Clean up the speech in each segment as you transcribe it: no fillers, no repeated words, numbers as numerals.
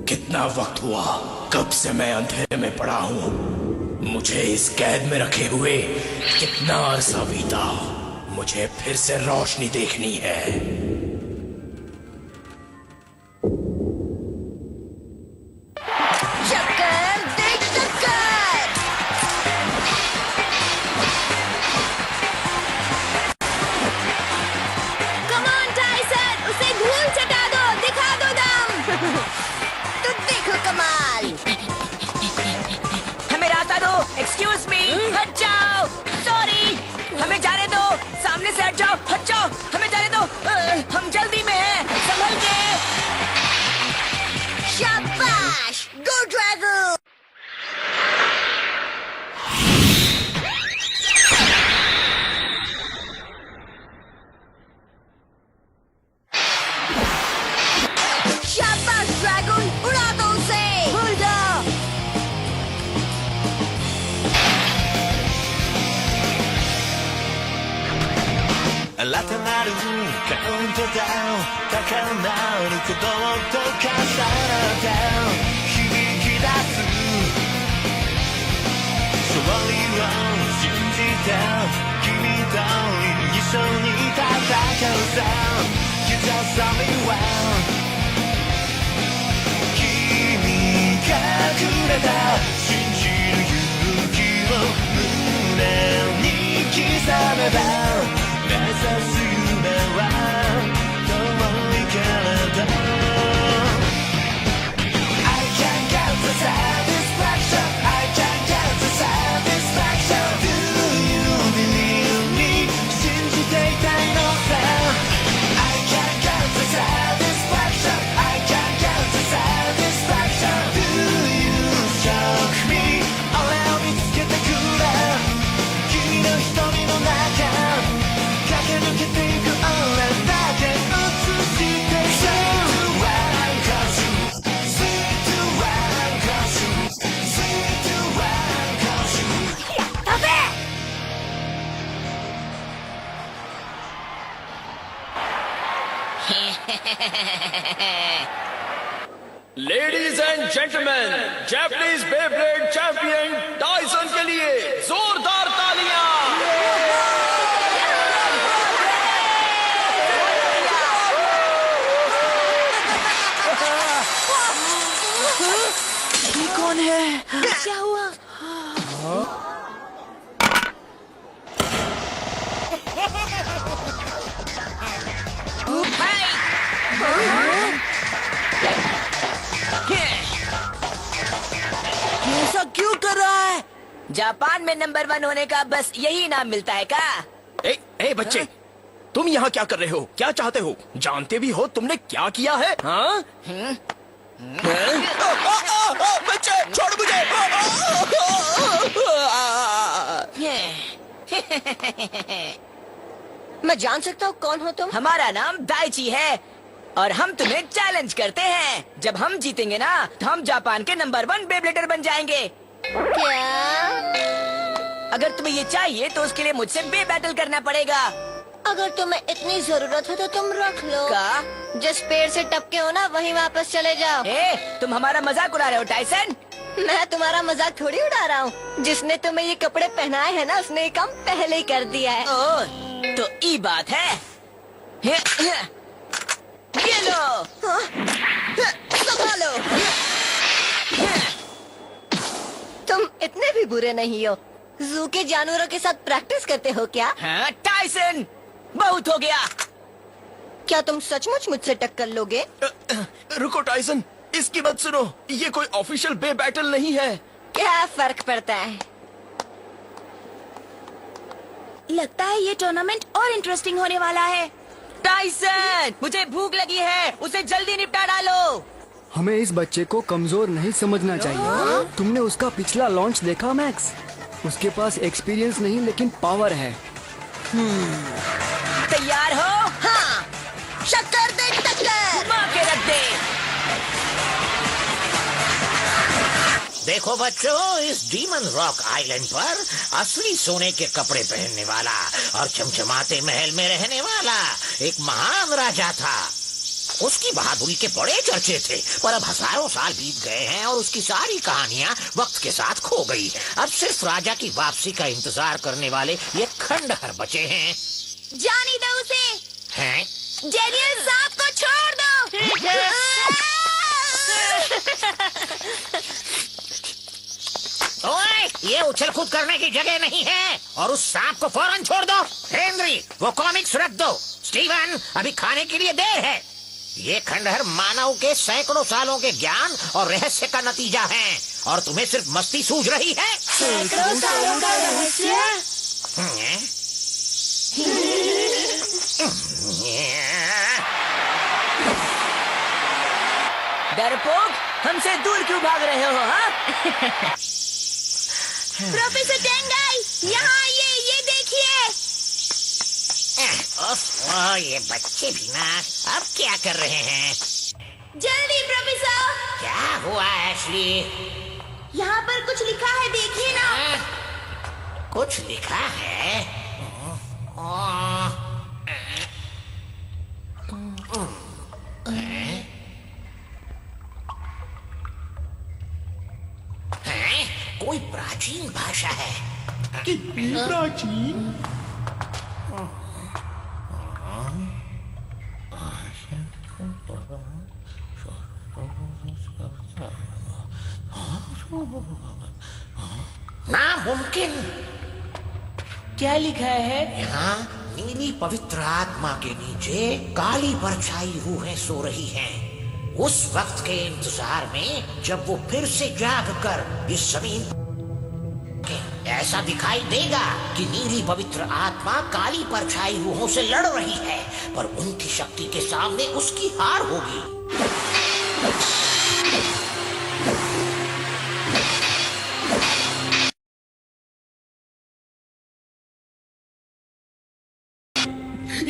कितना वक्त हुआ, कब से मैं अंधेरे में पड़ा हूं। मुझे इस कैद में रखे हुए कितना अरसा बीता। मुझे फिर से रोशनी देखनी है। चक्कर देख चक्कर। कम ऑन टाइसन, उसे धूल चटा दो, दिखा दो दम। तो देखो कमाल। हमें रास्ता दो। एक्सक्यूज मी, हट जाओ। सॉरी, हमें जाने दो। सामने से हट जाओ, हट जाओ। हमें जाने दो, हम जल्दी में हैं। संभल के। शाबाश, गो ड्रैगन। शाबाश ड्रैगन, उड़ा दो उसे। भूल जाओ।新たなるカウントダウン高鳴る鼓動と重なって響き出す勝利を信じて君と一緒に戦うさ You just saw me well 君がくれた信じる勇気を胸に刻めば目指す夢は遠いけれど I can't get the satisfaction I can't get the satisfaction Do you believe me 信じていたいのさ I can't get the satisfaction I can't get the satisfaction Do you shock me 俺を見つけてくれ君の瞳の中駆け抜けていく俺だけ映してSee to what I'm cause you See to what I'm cause you See to what I'm cause you 飛べ。लेडीज and gentleman, Japanese Beyblade champion Tyson के लिए जोरदार तालियां। ये कौन है? क्या हुआ? ऐसा क्यों कर रहा है? जापान में नंबर 1 होने का बस यही इनाम मिलता है का? ए बच्चे, तुम यहाँ क्या कर रहे हो? क्या चाहते हो? जानते भी हो तुमने क्या किया है? हाँ? बच्चे छोड़ मुझे। मैं जान सकता हूँ कौन हो तुम? हमारा नाम दाइची है और हम तुम्हें चैलेंज करते हैं। जब हम जीतेंगे ना तो हम जापान के नंबर 1 बेब्लेडर बन जाएंगे। क्या? अगर तुम्हें ये चाहिए तो उसके लिए मुझसे बे बैटल करना पड़ेगा। अगर तुम्हें इतनी जरूरत हो तो तुम रख लो। का? जिस पेड़ से टपके हो ना वहीं वापस चले जाओ। तुम हमारा मजाक उड़ा रहे हो टाइसन। मैं तुम्हारा मजाक थोड़ी उड़ा रहा हूँ। जिसने तुम्हें ये कपड़े पहनाए हैं ना उसने ये काम पहले ही कर दिया है। ओह, तो ये बात है। ये लो। संभालो। तुम इतने भी बुरे नहीं हो। जू के जानवरों के साथ प्रैक्टिस करते हो क्या? हाँ, टाइसन, बहुत हो गया। क्या तुम सचमुच मुझसे टक्कर लोगे? रुको टाइसन, इसकी बात सुनो। ये कोई ऑफिशियल बे बैटल नहीं है। क्या फर्क पड़ता है? लगता है ये टूर्नामेंट और इंटरेस्टिंग होने वाला है। टाइसन, मुझे भूख लगी है, उसे जल्दी निपटा डालो। हमें इस बच्चे को कमजोर नहीं समझना चाहिए। तुमने उसका पिछला लॉन्च देखा मैक्स? उसके पास एक्सपीरियंस नहीं लेकिन पावर है। तैयार हो? हाँ, शक्कर दे टक्कर। घुमा के रख दे। देखो बच्चों, इस डीमन रॉक आइलैंड पर असली सोने के कपड़े पहनने वाला और चमचमाते महल में रहने वाला एक महान राजा था। उसकी बहादुरी के बड़े चर्चे थे, पर अब हजारों साल बीत गए हैं और उसकी सारी कहानियां वक्त के साथ खो गई। अब सिर्फ राजा की वापसी का इंतजार करने वाले ये खंडहर बचे हैं। जाने दो उसे। हैं? जेनियल सांप को छोड़ दो। ओए, ये उछल कूद करने की जगह नहीं है और उस सांप को फौरन छोड़ दो। हेनरी, वो कॉमिक्स रख दो। स्टीवन, अभी खाने के लिए देर है। ये खंडहर मानव के सैकड़ों सालों के ज्ञान और रहस्य का नतीजा है और तुम्हें सिर्फ मस्ती सूझ रही है। सैकड़ों सालों का रहस्य। डरपोक, हमसे दूर क्यों भाग रहे हो? हाँ? प्रोफेसर टेंगाई, यहाँ आइए, ये देखिए। ये बच्चे भी ना अब क्या कर रहे हैं? जल्दी प्रोफेसर। क्या हुआ एशली? यहाँ पर कुछ लिखा है, देखिए ना। कुछ लिखा है? कोई प्राचीन भाषा है। कितनी प्राचीन? नामुमकिन। क्या लिखा है? यहाँ नीली पवित्र आत्मा के नीचे काली परछाई रूहें सो रही हैं। उस वक्त के इंतजार में जब वो फिर से जाग कर इस जमीन ऐसा दिखाई देगा कि नीली पवित्र आत्मा काली परछाई रूहों से लड़ रही है, पर उनकी शक्ति के सामने उसकी हार होगी।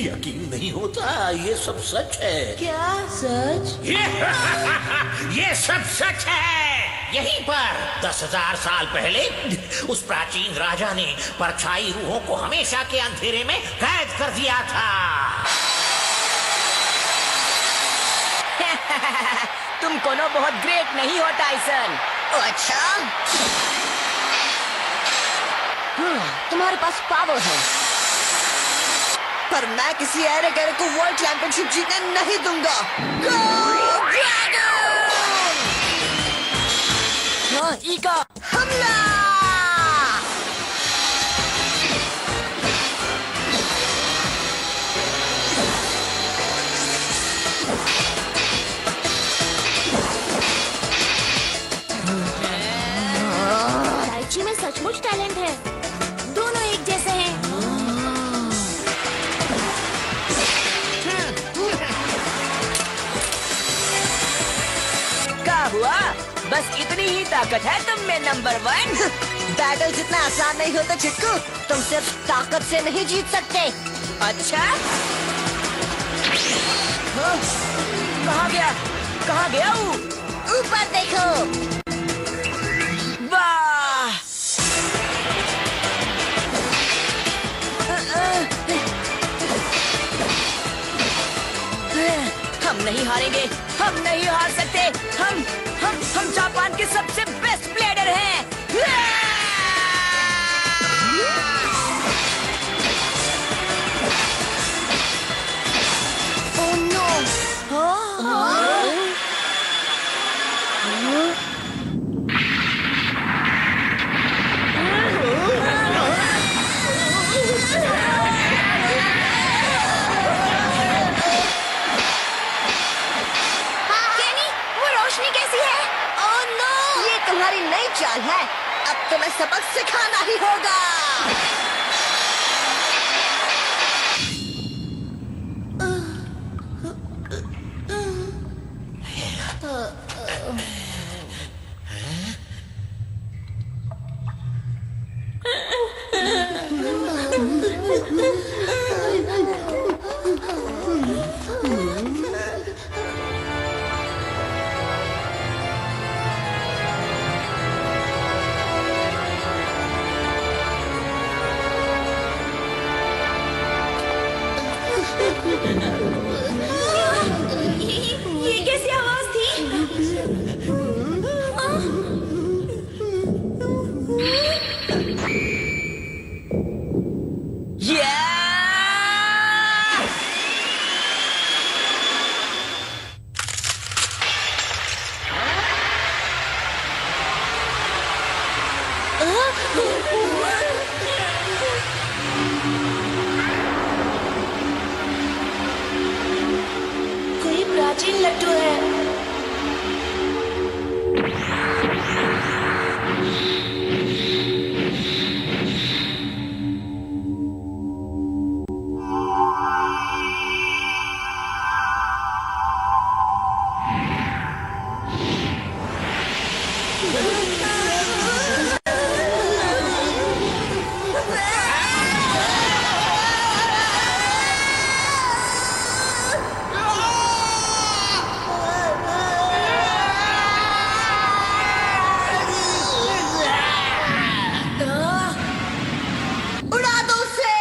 यकीन नहीं होता, ये सब सच है। क्या सच? ये सब सच है। यहीं पर 10,000 साल पहले उस प्राचीन राजा ने परछाई रूहों को हमेशा के अंधेरे में कैद कर दिया था। तुम कोनो बहुत ग्रेट नहीं हो टाइसन। अच्छा, तुम्हारे पास पावर है, पर मैं किसी ऐरे गैरे को वर्ल्ड चैंपियनशिप जीतने नहीं दूंगा। ईका, हमला! टाइची में सचमुच टैलेंट है, दोनों एक जैसे हैं। क्या हुआ? बस इतनी ही ताकत है तुम में नंबर 1? बैटल जितना आसान नहीं होता चिक्कू, तुम सिर्फ ताकत से नहीं जीत सकते। अच्छा, कहाँ गया? कहाँ गया वो? ऊपर देखो। वाह! हम नहीं हारेंगे, हम नहीं हार सकते। हम जापान के सबसे बेस्ट प्लेयर हैं। Oh no! केनी, वो रोशनी कैसी है? Oh no! ये तुम्हारी नई चाल है, अब तुम्हें सबक सिखाना ही होगा। ये कैसी आवाज थी? कोई प्राचीन लट्टू है। उड़ा दो उसे।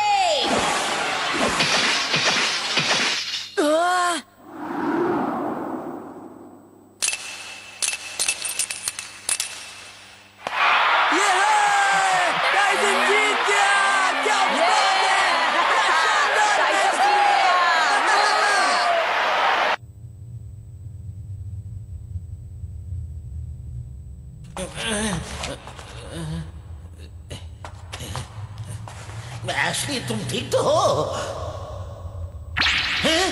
एशली, तुम ठीक तो हो? हैं?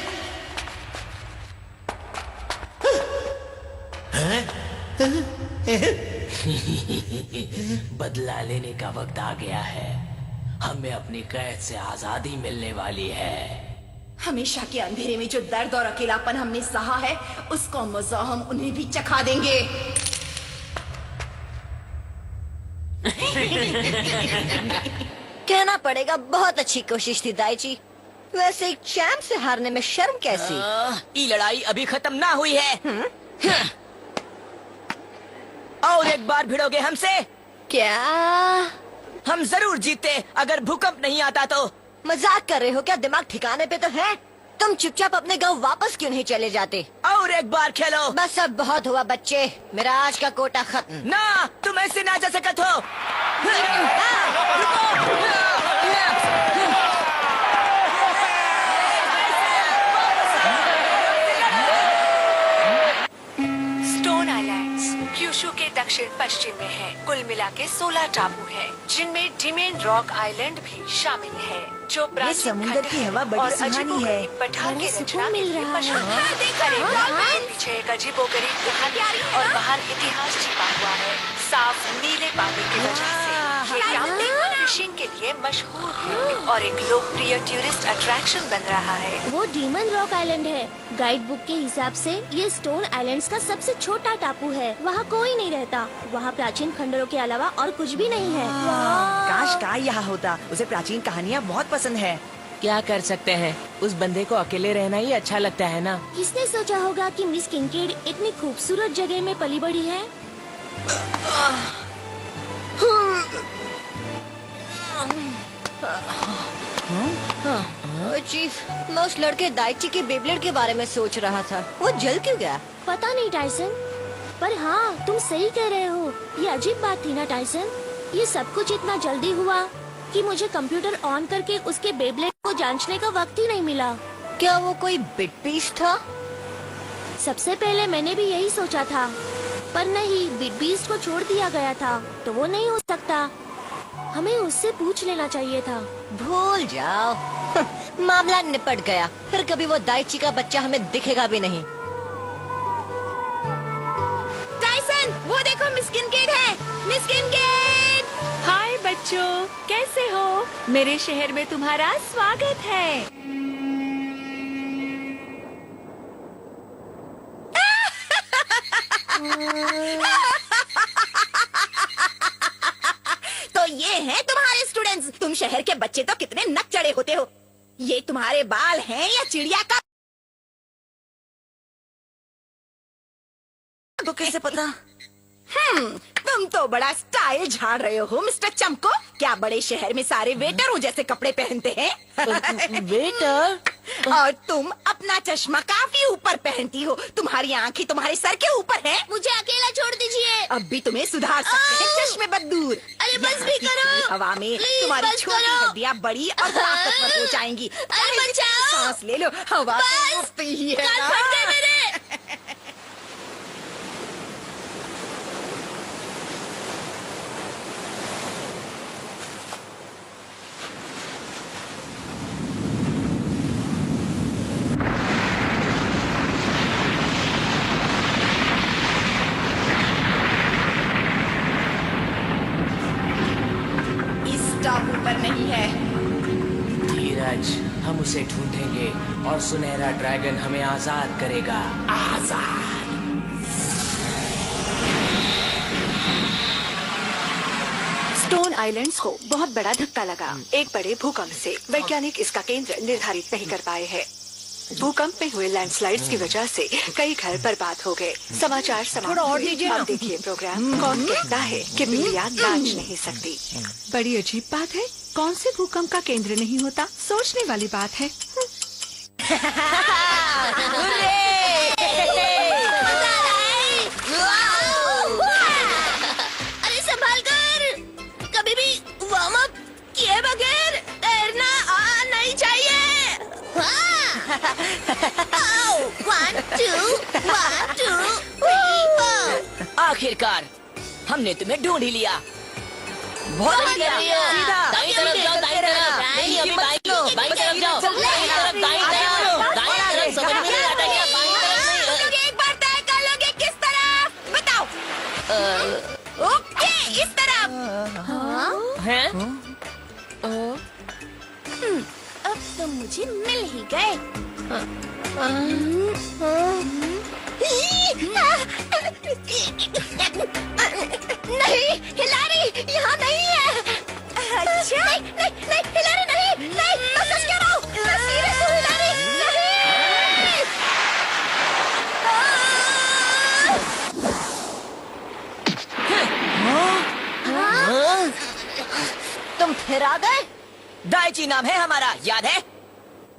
बदला लेने का वक्त आ गया है। हमें अपनी कैद से आजादी मिलने वाली है। हमेशा के अंधेरे में जो दर्द और अकेलापन हमने सहा है, उसका मजा हम उन्हें भी चखा देंगे। कहना पड़ेगा, बहुत अच्छी कोशिश थी दाईची। वैसे एक चैंप से हारने में शर्म कैसी? ये लड़ाई अभी खत्म ना हुई है। और एक बार भिड़ोगे हमसे? क्या हम जरूर जीते अगर भूकंप नहीं आता तो। मजाक कर रहे हो क्या? दिमाग ठिकाने पे तो है? तुम चुपचाप अपने गांव वापस क्यों नहीं चले जाते? और एक बार खेलो। बस अब बहुत हुआ बच्चे, मेरा आज का कोटा खत्म। ना, तुम ऐसे ना जा सकत हो। स्टोन आइलैंड्स क्यूशू के दक्षिण पश्चिम में है। कुल मिला के 16 टापू है, जिनमें डिमेन रॉक आइलैंड भी शामिल है, जो प्राचीन समुंदर की हवा बड़ी और सुहानी अजीबोगरीब है। पठार के बड़ा रचना सुकून के मिल लिए रहा मशहूर है। है। पीछे एक अजीबोगरीब कहानी और बाहर इतिहास छिपा हुआ है। साफ नीले पानी की वजह से ये टापू फिशिंग के लिए मशहूर है और एक लोकप्रिय टूरिस्ट अट्रैक्शन बन रहा है। वो डीमन रॉक आइलैंड है। गाइड बुक के हिसाब से ये स्टोन आइलैंड्स का सबसे छोटा टापू है। वहाँ कोई नहीं रहता। वहाँ प्राचीन खंडरों के अलावा और कुछ भी नहीं है। काश काय यहाँ होता। उसे प्राचीन कहानियाँ बहुत पसंद है। क्या कर सकते हैं, उस बंदे को अकेले रहना ही अच्छा लगता है ना। किसने सोचा होगा कि मिस किंकेड इतनी खूबसूरत जगह में पली बड़ी है? चीफ, मैं उस लड़के दाईची के बेब्लेड के बारे में सोच रहा था। वो जल क्यों गया? पता नहीं टाइसन, पर हाँ तुम सही कह रहे हो। ये अजीब बात थी ना टाइसन। ये सब कुछ इतना जल्दी हुआ कि मुझे कंप्यूटर ऑन करके उसके बेब्लेड को जांचने का वक्त ही नहीं मिला। क्या वो कोई बिट पीस था? सबसे पहले मैंने भी यही सोचा था, पर नहीं, बिट बीस्ट को छोड़ दिया गया था, तो वो नहीं हो सकता। हमें उससे पूछ लेना चाहिए था। भूल जाओ, मामला निपट गया। फिर कभी वो दाईची का बच्चा हमें दिखेगा भी नहीं। टाइसन, वो देखो मिस किंकेड है। मिस किंकेड! हाय बच्चों, कैसे हो? मेरे शहर में तुम्हारा स्वागत है। तो ये हैं तुम्हारे स्टूडेंट्स। तुम शहर के बच्चे तो कितने नक चढ़े होते हो। ये तुम्हारे बाल हैं या चिड़िया का? तो कैसे पता? तुम तो बड़ा स्टाइल झाड़ रहे हो मिस्टर चमको। क्या बड़े शहर में सारे वेटरों जैसे कपड़े पहनते हैं? वेटर? और तुम अपना चश्मा काफी ऊपर पहनती हो। तुम्हारी आंखें तुम्हारे सर के ऊपर है। मुझे अकेला छोड़ दीजिए। अब भी तुम्हें सुधार सकते हैं चश्मे बदूर। अरे बस भी करो। हवा में प्लीज, तुम्हारी बस छोटी करो। हड्डियां बड़ी और ताकतवर हो जाएंगी। अरे बचाओ। सांस ले लो, हवा तो बस। मस्त ही है कान ना। फट गए मेरे। इस टापू पर नहीं है। धीरज, हम उसे ढूंढेंगे और सुनहरा ड्रैगन हमें आजाद करेगा। आजाद। स्टोन आइलैंड्स को बहुत बड़ा धक्का लगा। एक बड़े भूकंप से वैज्ञानिक इसका केंद्र निर्धारित नहीं कर पाए हैं। भूकंप में हुए लैंडस्लाइड्स की वजह से कई घर बर्बाद हो गए। समाचार समाप्त हुए। अब देखिए प्रोग्राम कौन कहता है कि बिल्लियाँ नाच नहीं सकती। बड़ी अजीब बात है, कौन से भूकंप का केंद्र नहीं होता? सोचने वाली बात है। अरे संभाल कर। कभी भी वार्म अप किए बगैर तैरना नहीं चाहिए। 1 2 1 2 3 4। आखिरकार हमने तुम्हें ढूंढ ही लिया। बहुत बढ़िया। सीधा दाईं तरफ जाओ, दाईं तरफ। नहीं, अभी बाईं तरफ जाओ, दाईं तरफ, दाईं तरफ। समझ में नहीं आता क्या? बाईं तरफ नहीं। लोग एक बार तय कर लोगे किस तरफ बताओ। ओके, इस तरफ। हैं? अब तो मुझे मिल ही गए। नहीं, हिलारी यहाँ नहीं है। अच्छा। नहीं, नहीं, नहीं, हिलारी नहीं, नहीं, मैं सच कह रहा हूँ। मैं सीरियस हूँ, हिलारी नहीं। तुम फिर आ गए? दाइची नाम है हमारा, याद है?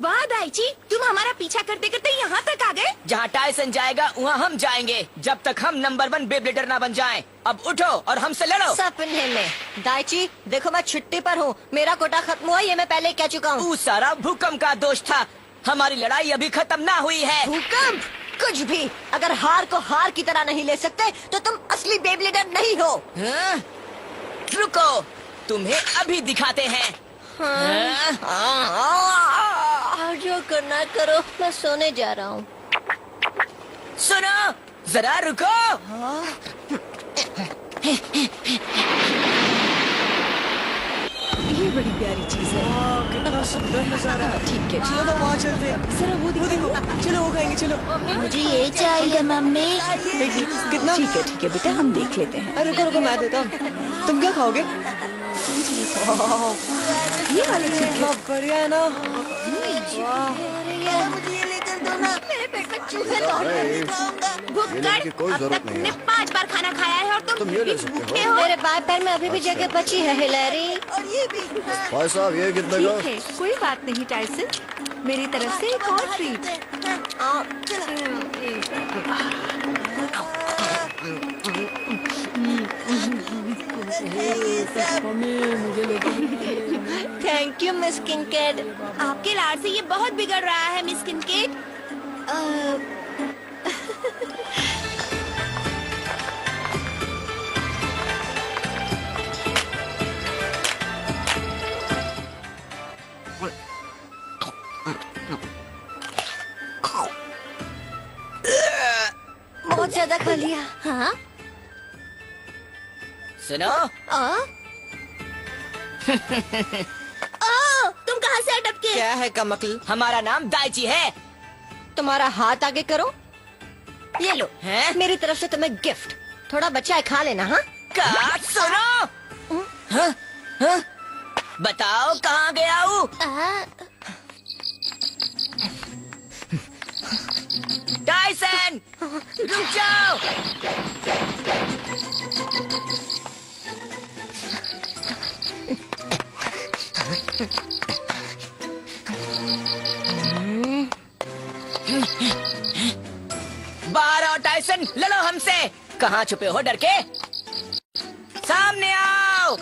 वाह दाइची, तुम हमारा पीछा करते करते यहाँ तक आ गए। जहाँ टायसन जाएगा वहाँ हम जाएंगे, जब तक हम नंबर 1 बेब्लेडर ना बन जाएं। अब उठो और हमसे लड़ो। सपने में। दाइची, देखो मैं छुट्टी पर हूँ। मेरा कोटा खत्म हुआ, ये मैं पहले कह चुका हूँ। वो सारा भूकंप का दोष था। हमारी लड़ाई अभी खत्म ना हुई है। भूकंप? कुछ भी। अगर हार को हार की तरह नहीं ले सकते तो तुम असली बेब्लेडर नहीं हो। हाँ? रुको, तुम्हें अभी दिखाते हैं। और जो करना करो, मैं सोने जा रहा हूँ। सुनो, जरा रुको। ये बड़ी प्यारी चीज है। कितना सुंदर नजारा। ठीक है, चलो तो वहाँ चलते हैं। जरा वो देखो, चलो वो खाएंगे, चलो। मुझे ये चाहिए मम्मी। कितना? ठीक है बेटा, हम देख लेते हैं। अरे रुको मैं देता हूँ। तुम क्या खाओगे? ये वाली चीज बढ़िया है ना। मुझे लेकर दो ना, मेरे पेट में चूहे भुक्कड़, अब तक तुमने 5 बार खाना खाया है और तुम ये ले भी सकते भूखे हो। हो। मेरे बाएं पैर में अभी भी जगह बची है, हिलैरी। और ये भी। भाई साहब, ये कितने का? ठीक है, कोई बात नहीं टाइसन। मेरी तरफ से एक और treat. Thank you miss Kincaid. आपके लाड से ये बहुत बिगड़ रहा है मिस किंकेड। बहुत ज्यादा खा लिया। हाँ? सुनो, तुम कहाँ से अटके? क्या है कमकल? हमारा नाम दाइची है। तुम्हारा हाथ आगे करो। ये लो, हैं? मेरी तरफ से तुम्हें गिफ्ट। थोड़ा बच्चा है, खा लेना। हाँ, का सुनो। हाँ? हाँ? बताओ कहाँ गया हूँ? टाइसन, रुक जाओ। बाहर आओ टाइसन, लड़ो हमसे। कहाँ छुपे हो डर के? सामने आओ।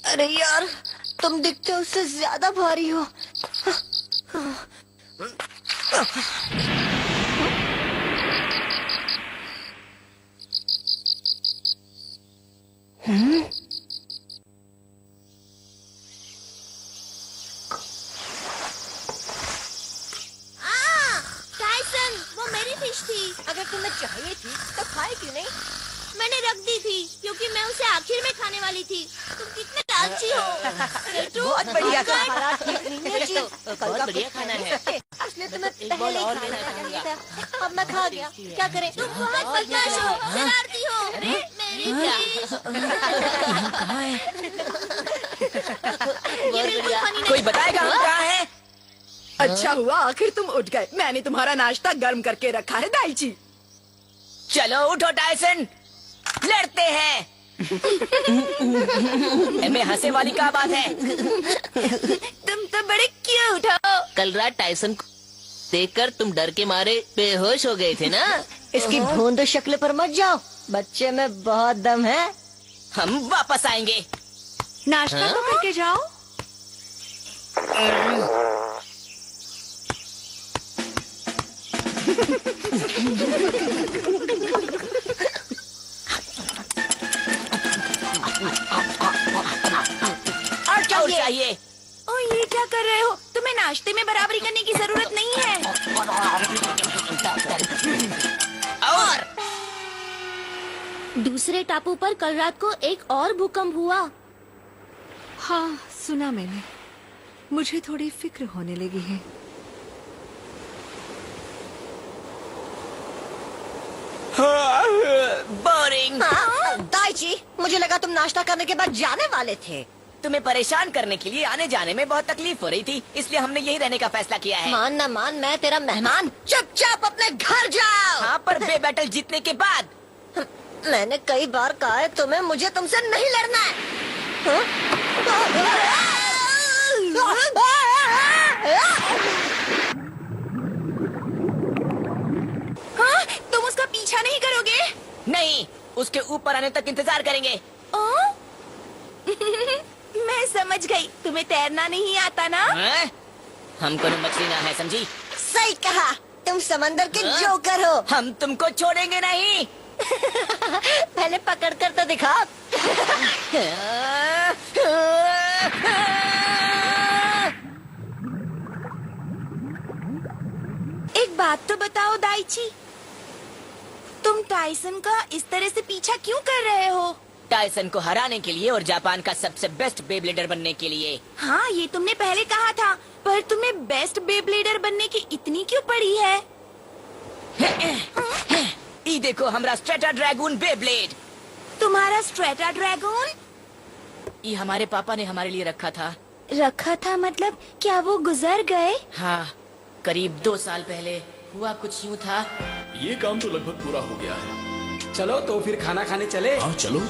अरे यार, तुम दिखते हो उससे ज्यादा भारी हो। टाइसन, वो मेरी फिश थी। अगर तुम्हें चाहिए थी तो खाए क्यों नहीं? मैंने रख दी थी क्योंकि मैं उसे आखिर में खाने वाली थी। तुम कितने लालची हो। सेठू, बहुत बढ़िया आपका- खाना ठीक नहीं है जी। बहुत बढ़िया खाना है। इसलिए तुम्हें एक बॉल पहले ही और खाना लेना चाहिए चाहूंगा। था। अब मैं खा गया, क्या करें? तुम बहुत बदमाश हो, शरारती हो। मेरी फिश। ये बिल्कुल फनी नहीं। कोई बताएगा हम कहाँ है? अच्छा हुआ आखिर तुम उठ गए। मैंने तुम्हारा नाश्ता गर्म करके रखा है दाईची। चलो उठो टाइसन, लड़ते हैं। में हंसे वाली क्या बात है? तुम तो बड़े क्यूट हो। कल रात टाइसन को देखकर तुम डर के मारे बेहोश हो गए थे ना? इसकी भूंद शक्ल पर मत जाओ, बच्चे में बहुत दम है। हम वापस आएंगे। नाश्ता तो करके जाओ। और क्या चाहिए? ओ ये क्या कर रहे हो? तुम्हें नाश्ते में बराबरी करने की जरूरत नहीं है। और दूसरे टापू पर कल रात को एक और भूकंप हुआ। हाँ, सुना मैंने। मुझे थोड़ी फिक्र होने लगी है। बोरिंग। दाईची, मुझे लगा तुम नाश्ता करने के बाद जाने वाले थे। तुम्हें परेशान करने के लिए आने जाने में बहुत तकलीफ हो रही थी, इसलिए हमने यही रहने का फैसला किया है। मान ना मान, मैं तेरा मेहमान। चुपचाप अपने घर जाओ। हाँ, पर बे बैटल जीतने के बाद। मैंने कई बार कहा है तुम्हें, मुझे तुमसे नहीं लड़ना है। हाँ, तुम उसका पीछा नहीं करोगे? नहीं, उसके ऊपर आने तक इंतजार करेंगे। ओ? मैं समझ गई, तुम्हें तैरना नहीं आता ना? हाँ? हम कोई मछली ना है, समझी? सही कहा, तुम समंदर के जोकर हो। हम तुमको छोड़ेंगे नहीं। पहले पकड़ कर तो दिखा। एक बात तो बताओ दाईची, तुम टाइसन का इस तरह से पीछा क्यों कर रहे हो? टाइसन को हराने के लिए और जापान का सबसे बेस्ट बेब्लेडर बनने के लिए। हाँ, ये तुमने पहले कहा था, पर तुम्हें बेस्ट बेब्लेडर बनने की इतनी क्यों पड़ी है? ये देखो हमारा स्ट्रेटा ड्रैगन बेब्लेड। तुम्हारा स्ट्रेटा ड्रैगन? ये हमारे पापा ने हमारे लिए रखा था। रखा था मतलब क्या वो गुजर गए? हाँ, करीब 2 साल पहले हुआ कुछ यूँ था। ये काम तो लगभग पूरा हो गया है। चलो तो फिर खाना खाने चले। हाँ चलो।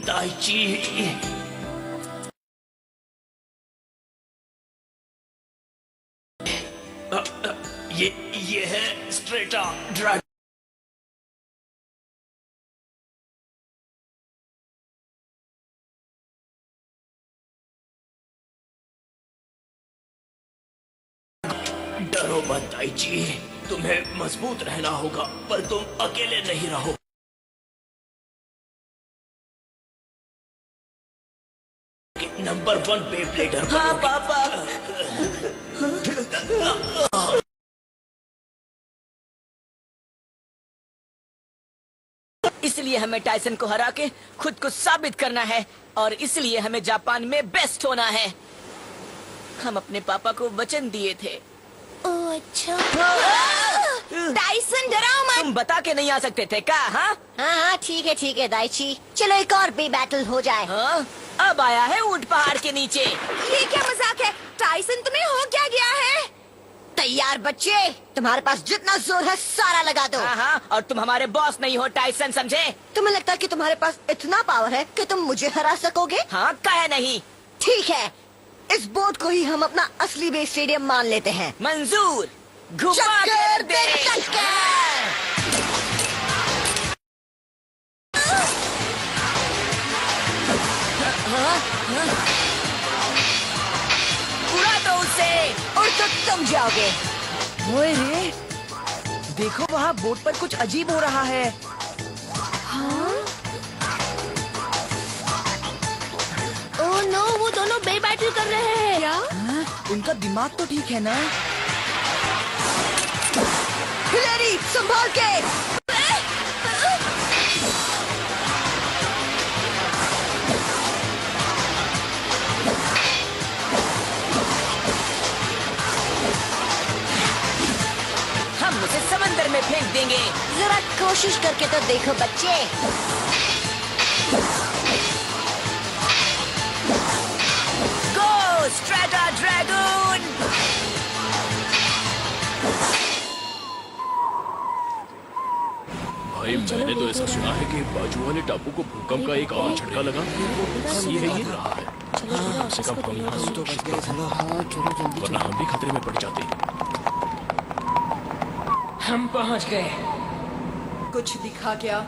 दाईची, ये है स्ट्रेटा ड्रैगन। डरो मत दाईची, तुम्हें मजबूत रहना होगा, पर तुम अकेले नहीं रहो। नंबर 1 बेब्लेडर हाँ पापा। इसलिए हमें टाइसन को हरा के खुद को साबित करना है और इसलिए हमें जापान में बेस्ट होना है। हम अपने पापा को वचन दिए थे। ओह अच्छा। टाइसन डराओ मत। तुम बता के नहीं आ सकते थे क्या? हाँ हाँ ठीक है दाइची, चलो एक और बे बैटल हो जाए। हाँ, अब आया है ऊंट पहाड़ के नीचे। ये क्या मजाक है? टाइसन तुम्हें हो क्या गया है? तैयार बच्चे, तुम्हारे पास जितना जोर है सारा लगा दो। हाँ, और तुम हमारे बॉस नहीं हो टाइसन, समझे? तुम्हें लगता है कि तुम्हारे पास इतना पावर है कि तुम मुझे हरा सकोगे? हाँ, काहे नहीं। ठीक है, इस बोर्ड को ही हम अपना असली बेस स्टेडियम मान लेते हैं। मंजूर, घुमा चक्कर दे। उड़ा दो उसे। और तो तुम जाओगे। ओए रे, देखो वहाँ बोट पर कुछ अजीब हो रहा है। ओह नो, वो दोनों बे बैटल कर रहे हैं। क्या? उनका दिमाग तो ठीक है ना? हिलेरी, संभाल के। हम उसे समंदर में फेंक देंगे। जरा कोशिश करके तो देखो बच्चे। गो स्ट्रेटा ड्रैगन। भाई मैंने तो ऐसा सुना है कि बाजू वाले टापू को भूकंप का एक और झटका लगा। सही है ये रहा है। कम से कम हम यहाँ से तो बच गए, वरना हम भी खतरे में पड़ जाते। हम पहुंच गए। कुछ दिखा क्या?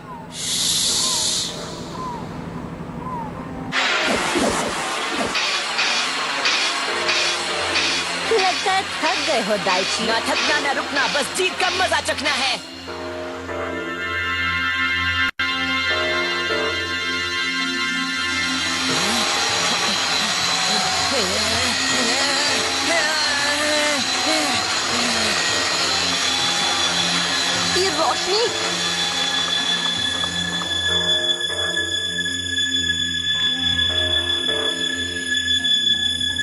लगता है थक गए हो दाइची। ना थकना ना रुकना, बस जीत का मजा चखना है। ये रोशनी।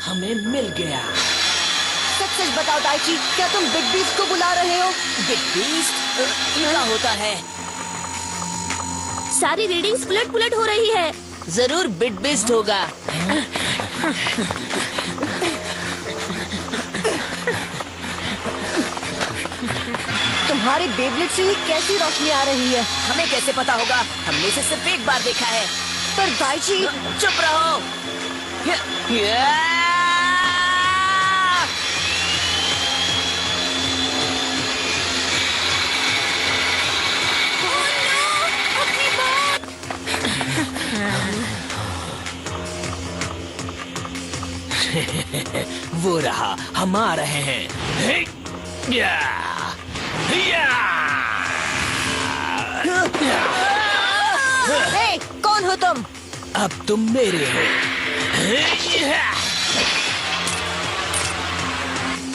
हमें मिल गया। सच सच बताओ दाइची, क्या तुम बिग बीस्ट को बुला रहे हो? Big beast? क्या होता है? सारी रीडिंग्स पुलट हो रही है। जरूर बिग बीस्ट होगा। तुम्हारे बेब्लेड से ही कैसी रोशनी आ रही है? हमें कैसे पता होगा? हमने इसे सिर्फ एक बार देखा है। पर दाइची। चुप रहो। वो रहा, हम आ रहे हैं। हे, कौन हो तुम? अब तुम मेरे हो।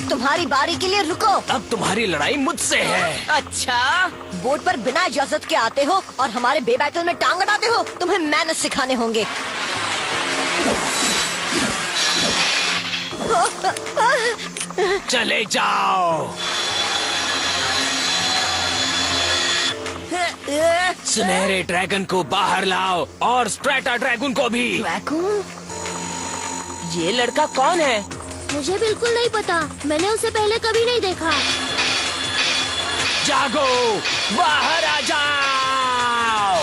तुम्हारी बारी के लिए रुको। अब तुम्हारी लड़ाई मुझसे है। अच्छा, बोट पर बिना इजाजत के आते हो और हमारे बे बैटल में टांग अड़ाते हो। तुम्हें मैनर्स सिखाने होंगे। चले जाओ। सुनहरे ड्रैगन को बाहर लाओ और स्ट्रेटा ड्रैगन को भी। ड्रैगन? ये लड़का कौन है? मुझे बिल्कुल नहीं पता, मैंने उसे पहले कभी नहीं देखा। जागो, बाहर आ जाओ।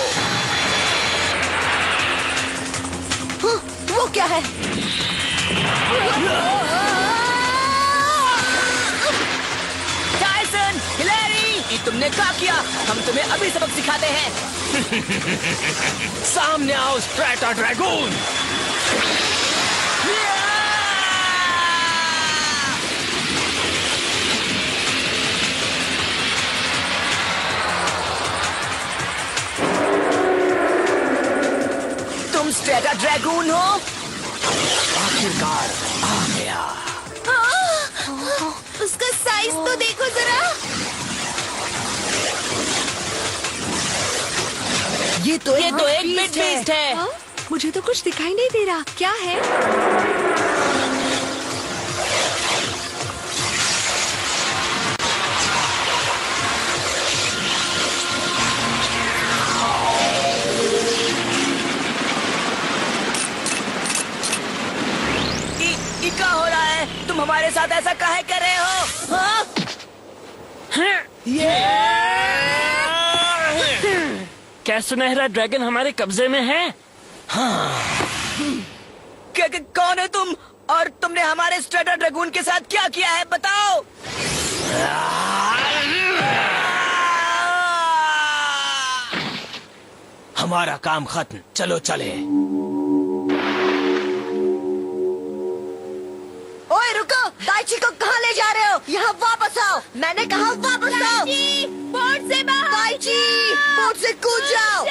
वो क्या है? टाइसन, हिलेरी, ये तुमने क्या किया? हम तुम्हें अभी सबक सिखाते हैं। सामने आओ स्ट्रेटा ड्रैगन। तुम स्ट्रेटा ड्रैगन हो? आखिरकार आ गया। उसका साइज तो देखो जरा। ये तो एक बिट बीस्ट है। हाँ? मुझे तो कुछ दिखाई नहीं दे रहा, क्या है? क्या हो रहा है? तुम हमारे साथ ऐसा काहे कर रहे हो? हाँ? क्या सुनहरा ड्रैगन हमारे कब्जे में है? कौन है तुम और तुमने हमारे स्ट्रेटा ड्रैगन के साथ क्या किया है, बताओ। हमारा काम खत्म, चलो चले। ओए रुको, दाइची को कहाँ ले जा रहे हो? यहाँ वापस आओ, मैंने कहा वापस आओ। बोट से बाहर दाइची, बोट से कूद जाओ।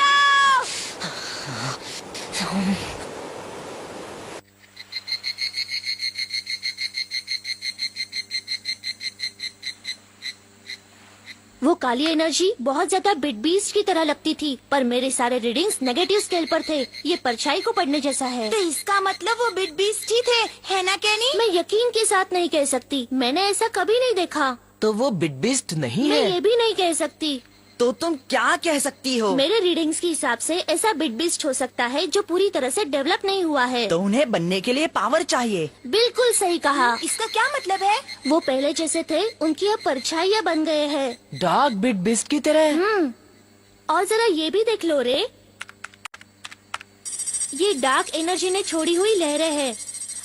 वो काली एनर्जी बहुत ज्यादा बिट बीस्ट की तरह लगती थी, पर मेरे सारे रीडिंग्स नेगेटिव स्केल पर थे। ये परछाई को पढ़ने जैसा है। तो इसका मतलब वो बिट बीस्ट ही थे, है ना कैनी? मैं यकीन के साथ नहीं कह सकती, मैंने ऐसा कभी नहीं देखा। तो वो बिट बीस्ट नहीं मैं है? ये भी नहीं कह सकती। तो तुम क्या कह सकती हो? मेरे रीडिंग्स के हिसाब से ऐसा बिट बीस्ट हो सकता है जो पूरी तरह से डेवलप नहीं हुआ है। तो उन्हें बनने के लिए पावर चाहिए। बिल्कुल सही कहा। इसका क्या मतलब है? वो पहले जैसे थे, उनकी अब परछाइयाँ बन गए हैं। डार्क बिट बीस्ट की तरह। और जरा ये भी देख लो रे, ये डार्क एनर्जी ने छोड़ी हुई लहरें हैं।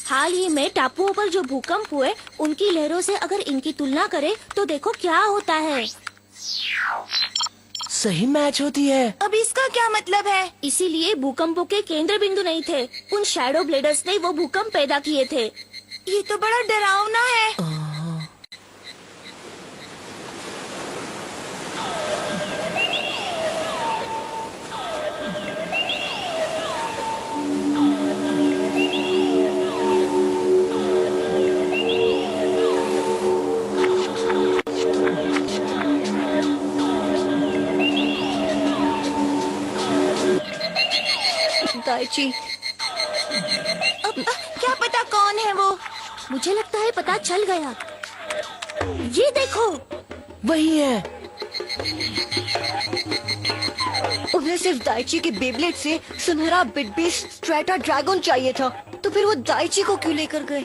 हाल ही में टापुओं पर जो भूकंप हुए, उनकी लहरों से अगर इनकी तुलना करें तो देखो क्या होता है। सही मैच होती है। अब इसका क्या मतलब है? इसीलिए भूकंपों के केंद्र बिंदु नहीं थे, उन शैडो ब्लेडर्स ने वो भूकंप पैदा किए थे। ये तो बड़ा डरावना है। दाइची, अब क्या पता कौन है वो? मुझे लगता है पता चल गया। ये देखो, वही है। उन्हें सिर्फ दाइची के बेब्लेड से सुनहरा बिट बीस्ट स्ट्रेटा ड्रैगन चाहिए था, तो फिर वो दाइची को क्यों लेकर गए?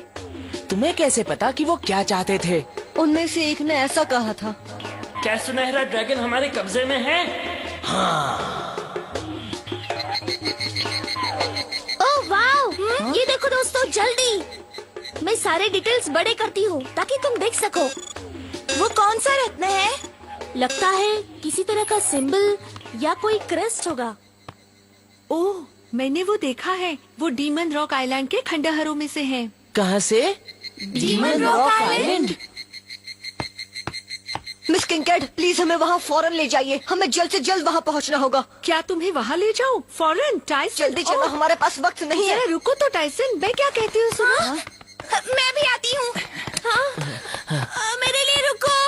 तुम्हें कैसे पता कि वो क्या चाहते थे? उनमें से एक ने ऐसा कहा था। क्या सुनहरा ड्रैगन हमारे कब्जे में है? ओह वाह! ये देखो दोस्तों, जल्दी मैं सारे डिटेल्स बड़े करती हूँ ताकि तुम देख सको। वो कौन सा रत्न है? लगता है किसी तरह का सिंबल या कोई क्रेस्ट होगा। ओह, मैंने वो देखा है। वो डीमन रॉक आइलैंड के खंडहरों में से है। कहाँ से? Demon Rock Island. Miss Kincaid, please हमें वहाँ फौरन ले जाइए। हमें जल्द से जल्द वहाँ पहुँचना होगा। क्या तुम्हें वहाँ ले जाऊँ? फौरन? टाइसन, जल्दी चलो, हमारे पास वक्त नहीं है। जरा रुको तो टाइसन, मैं क्या कहती हूँ सुनो। मैं भी आती हूँ। हाँ? मेरे लिए रुको।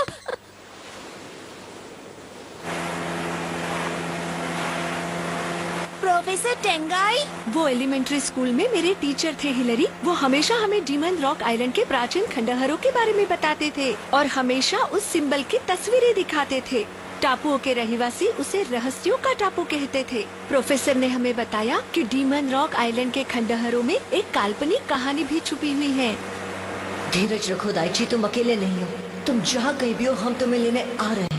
प्रोफेसर टेंगाई, वो एलिमेंट्री स्कूल में मेरे टीचर थे हिलरी। वो हमेशा हमें डीमन रॉक आइलैंड के प्राचीन खंडहरों के बारे में बताते थे और हमेशा उस सिंबल की तस्वीरें दिखाते थे। टापुओं के रहवासी उसे रहस्यों का टापू कहते थे। प्रोफेसर ने हमें बताया कि डीमन रॉक आइलैंड के खंडहरों में एक काल्पनिक कहानी भी छुपी हुई है। धीरज रखो दाइची, तुम अकेले नहीं हो। तुम जहाँ कहीं भी हो, हम तुम्हें लेने आ रहे हैं।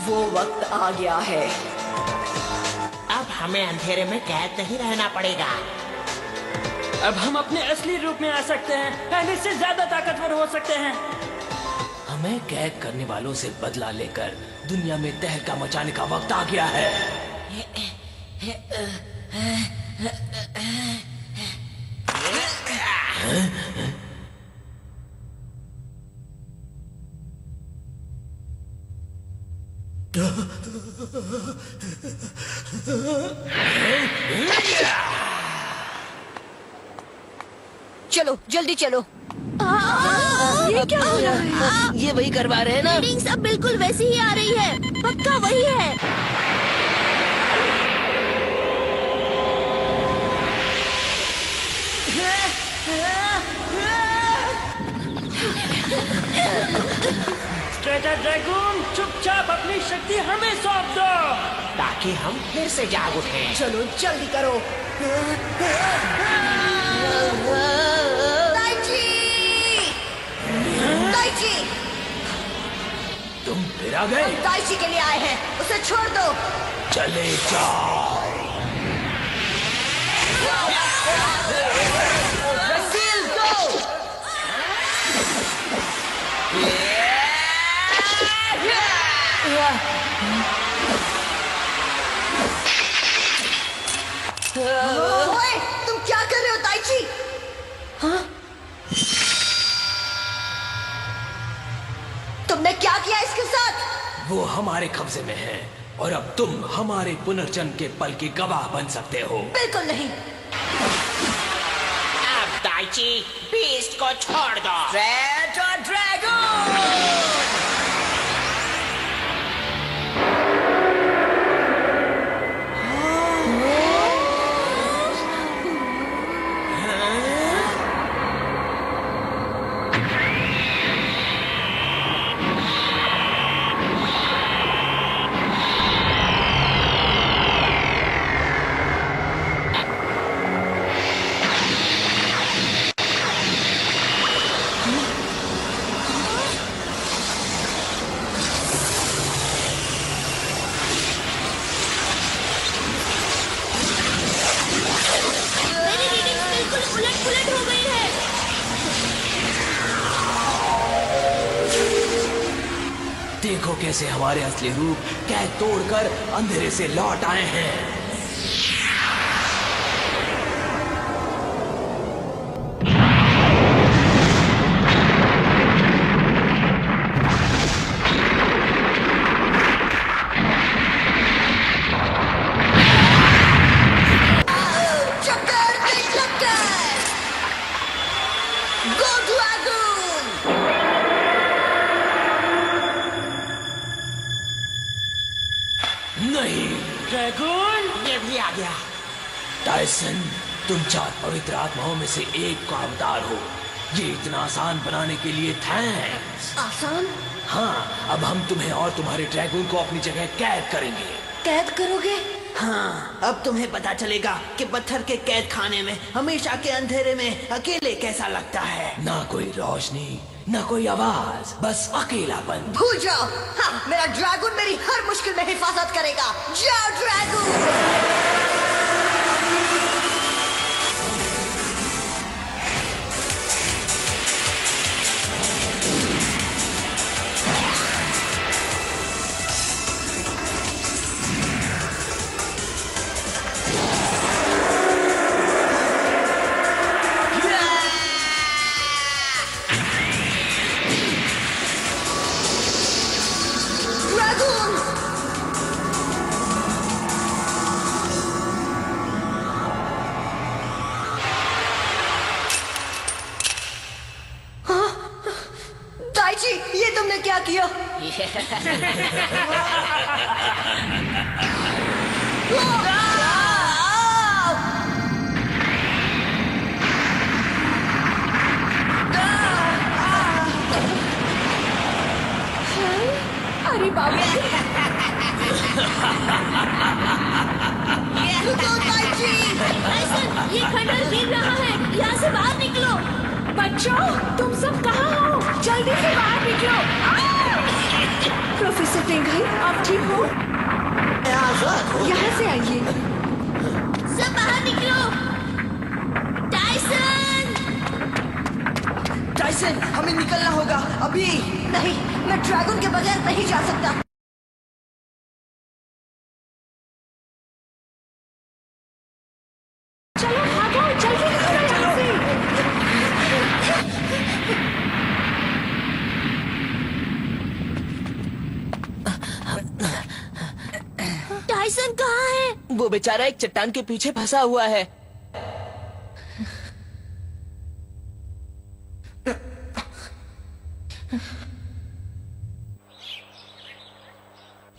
वो वक्त आ गया है। अब हमें अंधेरे में कैद नहीं रहना पड़ेगा। अब हम अपने असली रूप में आ सकते हैं, पहले से ज्यादा ताकतवर हो सकते हैं। हमें कैद करने वालों से बदला लेकर दुनिया में तहलका मचाने का वक्त आ गया है। चलो जल्दी चलो। ये क्या हो रहा है? ये वही करवा रहे हैं ना? रीडिंग्स अब बिल्कुल वैसी ही आ रही है, पक्का वही है। स्ट्रेटर ड्रैगन, चुपचाप अपनी शक्ति हमें सौंप दो, ताकि हम फिर से जाग उठे। चलो जल्दी करो। ताइची! ताइची! तुम फिर आ गए? ताइची के लिए आए हैं, उसे छोड़ दो। चले जाओ। रसील गो! ओए, तुम क्या कर रहे हो ताइची? हाँ? तुमने क्या किया इसके साथ? वो हमारे कब्जे में है और अब तुम हमारे पुनर्जन्म के पल के गवाह बन सकते हो। बिल्कुल नहीं। अब ताइची बीस्ट को छोड़ दो। Straighter dragon! देखो कैसे हमारे असली रूप कैद तोड़कर अंधेरे से लौट आए हैं। नहीं ड्रैगन, ये भी आ गया। टाइसन, तुम 4 पवित्र आत्माओं में से एक का अवतार हो। ये इतना आसान बनाने के लिए थैंक्स। आसान? हाँ, अब हम तुम्हें और तुम्हारे ड्रैगन को अपनी जगह कैद करेंगे। कैद करोगे? हाँ, अब तुम्हें पता चलेगा कि पत्थर के कैद खाने में हमेशा के अंधेरे में अकेले कैसा लगता है। ना कोई रोशनी, ना कोई आवाज, बस अकेलापन। भूल जाओ। हाँ, मेरा ड्रैगन मेरी हर मुश्किल में हिफाजत करेगा। जाओ ड्रैगन! ये तुमने क्या किया? अरे बाबा! ये खंडर गिर रहा है, यहाँ से बाहर निकलो। बच्चों, तुम सब कहाँ हो? जल्दी से बाहर निकलो। प्रोफेसर टेंगाई, आप ठीक हो? यहाँ से आइए। सब बाहर निकलो। टाइसन! टाइसन, हमें निकलना होगा अभी। नहीं, मैं ड्रैगन के बगैर नहीं जा सकता। चलो भागो, जल्दी निकलो यहाँ से। टाइसन कहाँ है? वो बेचारा एक चट्टान के पीछे फंसा हुआ है।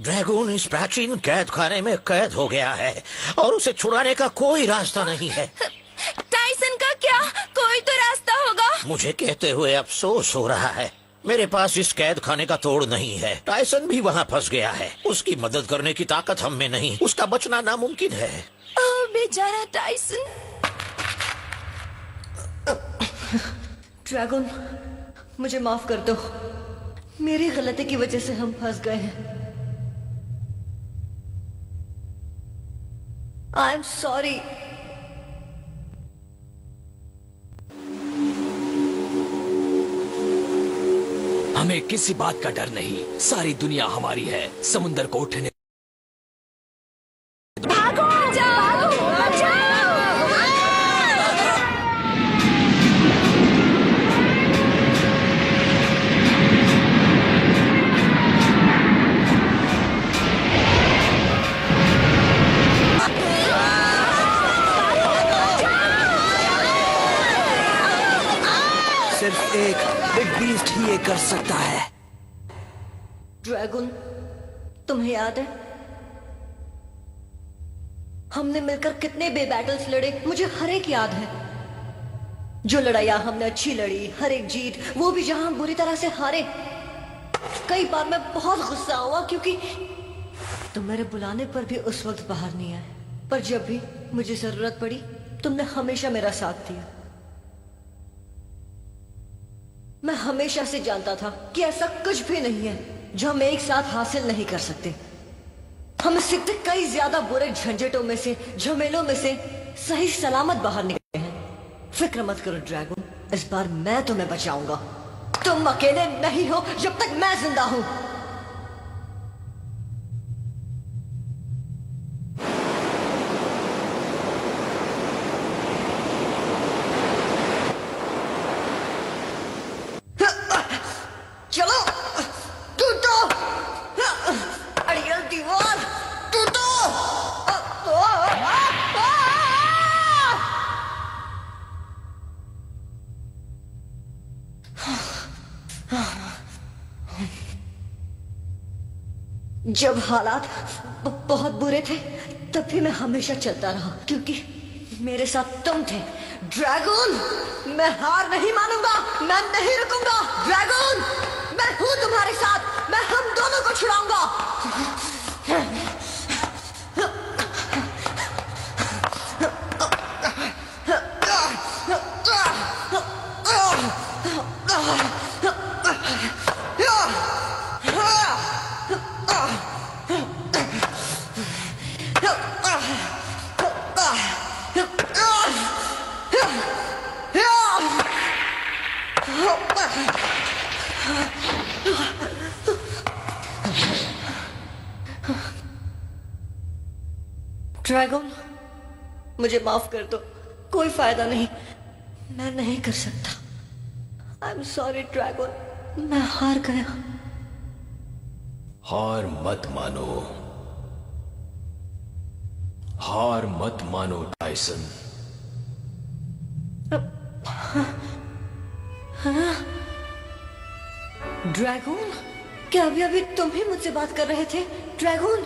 ड्रैगन इस प्राचीन कैद खाने में कैद हो गया है और उसे छुड़ाने का कोई रास्ता नहीं है। टाइसन का क्या? कोई तो रास्ता होगा। मुझे कहते हुए अफसोस हो रहा है, मेरे पास इस कैद खाने का तोड़ नहीं है। टाइसन भी वहाँ फंस गया है। उसकी मदद करने की ताकत हम में नहीं। उसका बचना नामुमकिन है। ओह बेचारा टाइसन। ड्रैगन, मुझे माफ कर दो। मेरी गलती की वजह से हम फंस गए हैं। I am sorry. हमें किसी बात का डर नहीं। सारी दुनिया हमारी है। समुंदर को उठने भागो, भागो, बचाओ। सिर्फ एक बिग बीस्ट ही ये कर सकता है। ड्रैगन, तुम्हें याद है हमने मिलकर कितने बे बैटल्स लड़े? मुझे हर एक याद है। जो लड़ाइयां हमने अच्छी लड़ी, हर एक जीत, वो भी जहां हम बुरी तरह से हारे। कई बार मैं बहुत गुस्सा हुआ क्योंकि तुम मेरे बुलाने पर भी उस वक्त बाहर नहीं आए। पर जब भी मुझे जरूरत पड़ी, तुमने हमेशा मेरा साथ दिया। मैं हमेशा से जानता था कि ऐसा कुछ भी नहीं है जो हम एक साथ हासिल नहीं कर सकते। हम सीखते कई ज्यादा बुरे झंझटों में से, झमेलों में से सही सलामत बाहर निकले हैं। फिक्र मत करो ड्रैगन, इस बार मैं तुम्हें बचाऊंगा। तुम अकेले नहीं हो जब तक मैं जिंदा हूं। चलो, टूटो, अड़ियल दीवार, टूटो। जब हालात बहुत बुरे थे, तब भी मैं हमेशा चलता रहा क्योंकि मेरे साथ तुम थे। ड्रैगन, मैं हार नहीं मानूंगा, मैं नहीं रुकूंगा। ड्रैगन, मैं हूं तुम्हारे साथ, मैं हम दोनों को छुड़ाऊंगा। ड्रैगन, मुझे माफ कर दो। कोई फायदा नहीं, मैं नहीं कर सकता। आई एम सॉरी ड्रैगन, मैं हार गया। हार मत मानो, हार मत मानो टाइसन। ड्रैगन, क्या अभी अभी तुम ही मुझसे बात कर रहे थे? Dragon,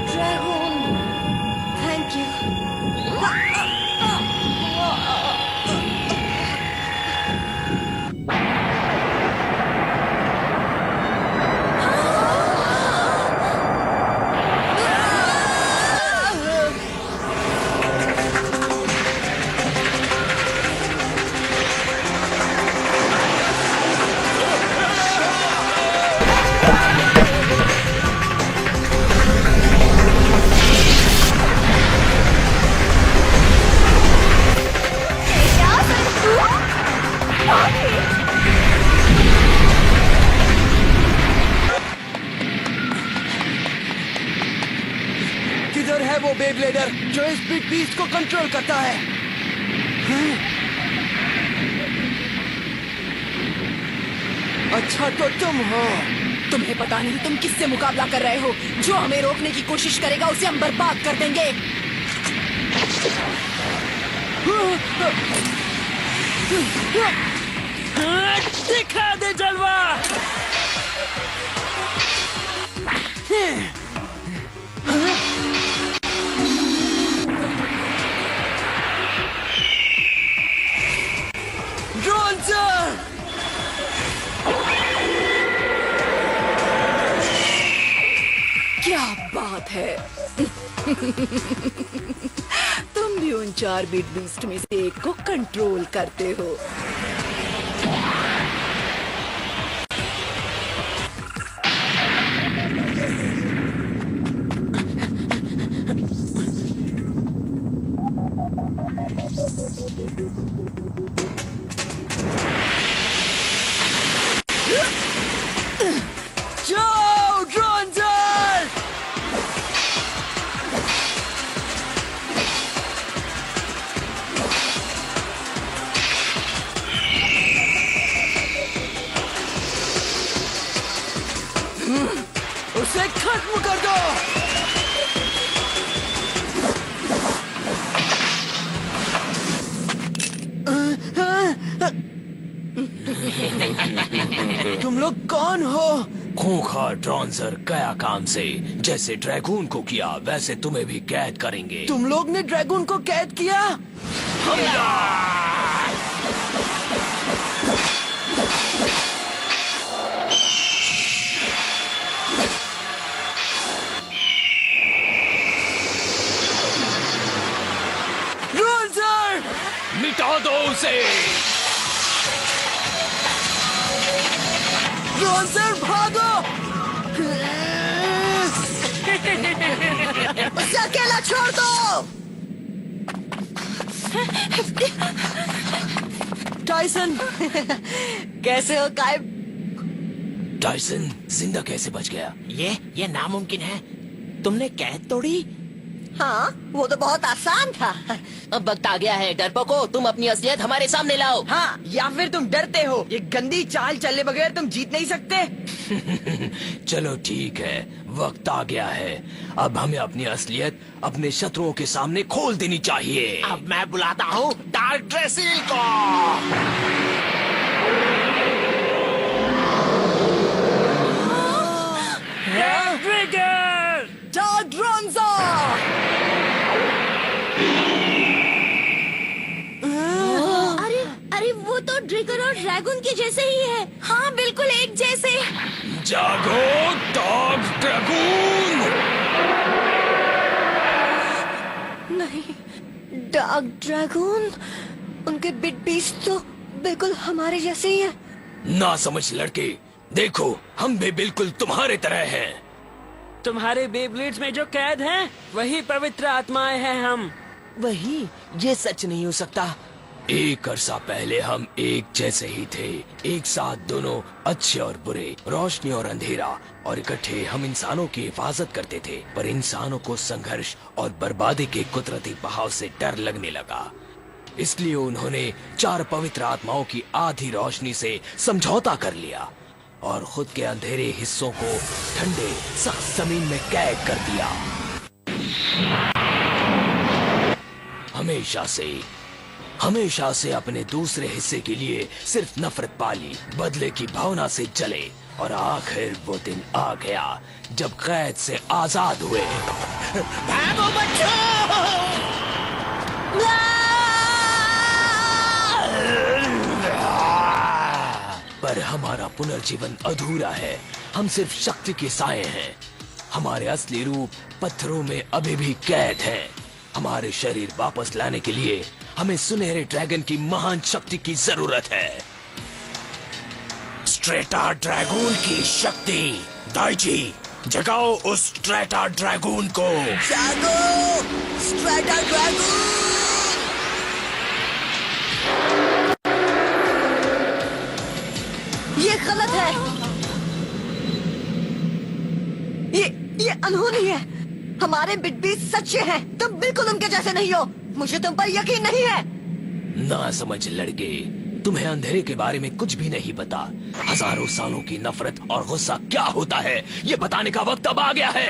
dragon, thank you. है वो बेब्लेडर जो इस बिग बीस्ट को कंट्रोल करता है। अच्छा तो तुम हो। तुम्हें पता नहीं तुम किससे मुकाबला कर रहे हो। जो हमें रोकने की कोशिश करेगा उसे हम बर्बाद कर देंगे। दिखा दे जलवा। ड्रोन सर, क्या बात है। तुम भी उन 4 बिग बीस्ट में से एक को कंट्रोल करते हो। जाओ ड्रोन सर। उसे खत्म कर दो। तुम लोग कौन हो? खूंखार ड्रॉन्जर गया काम से। जैसे ड्रैगून को किया वैसे तुम्हें भी कैद करेंगे। तुम लोग ने ड्रैगन को कैद किया? ड्रॉन्जर, मिटा दो उसे। ड्रॉन्जर भागो। उसे अकेला छोड़ दो। टाइसन, कैसे हो काइब? टाइसन जिंदा कैसे बच गया? ये नामुमकिन है। तुमने कैद तोड़ी? हाँ, वो तो बहुत आसान था। अब वक्त आ गया है डरपोको, तुम अपनी असलियत हमारे सामने लाओ। हाँ, या फिर तुम डरते हो। ये गंदी चाल चले बगैर तुम जीत नहीं सकते। चलो ठीक है, वक्त आ गया है। अब हमें अपनी असलियत अपने शत्रुओं के सामने खोल देनी चाहिए। अब मैं बुलाता हूँ डार्क ड्रेसिल को। डार्क ड्रॉन्जर। अरे वो तो ड्रैगन और ड्रैगन के जैसे ही है। हाँ बिल्कुल एक जैसे। जागो डार्क ड्रैगून। नहीं, डार्क ड्रैगन, उनके बिग बीस्ट तो बिल्कुल हमारे जैसे ही है। ना समझ लड़के, देखो हम भी बिल्कुल तुम्हारे तरह हैं। तुम्हारे बेब्लेड्स में जो कैद हैं, वही पवित्र आत्माएं हैं हम। वही, ये सच नहीं हो सकता। एक अरसा पहले हम एक जैसे ही थे, एक साथ दोनों अच्छे और बुरे, रोशनी और अंधेरा, और इकट्ठे हम इंसानों की हिफाजत करते थे। पर इंसानों को संघर्ष और बर्बादी के कुदरती बहाव से डर लगने लगा। इसलिए उन्होंने 4 पवित्र आत्माओं की आधी रोशनी से समझौता कर लिया और खुद के अंधेरे हिस्सों को ठंडे सख्त जमीन में कैद कर दिया। हमेशा से अपने दूसरे हिस्से के लिए सिर्फ नफरत पाली, बदले की भावना से जले, और आखिर वो दिन आ गया जब कैद से आजाद हुए। भागो बच्चों! पर हमारा पुनर्जीवन अधूरा है। हम सिर्फ शक्ति के साए हैं। हमारे असली रूप पत्थरों में अभी भी कैद हैं। हमारे शरीर वापस लाने के लिए हमें सुनहरे ड्रैगन की महान शक्ति की जरूरत है। स्ट्रेटा ड्रैगन की शक्ति। दाइची, जगाओ उस स्ट्रेटा ड्रैगन को। जागो स्ट्रेटा ड्रैगन। ये गलत है। ये अनहोनी है। हमारे बिग सच्चे हैं। तुम बिल्कुल उनके जैसे नहीं हो। मुझे तुम पर यकीन नहीं है। ना समझ लड़के, तुम्हें अंधेरे के बारे में कुछ भी नहीं पता। हजारों सालों की नफरत और गुस्सा क्या होता है, ये बताने का वक्त अब आ गया है।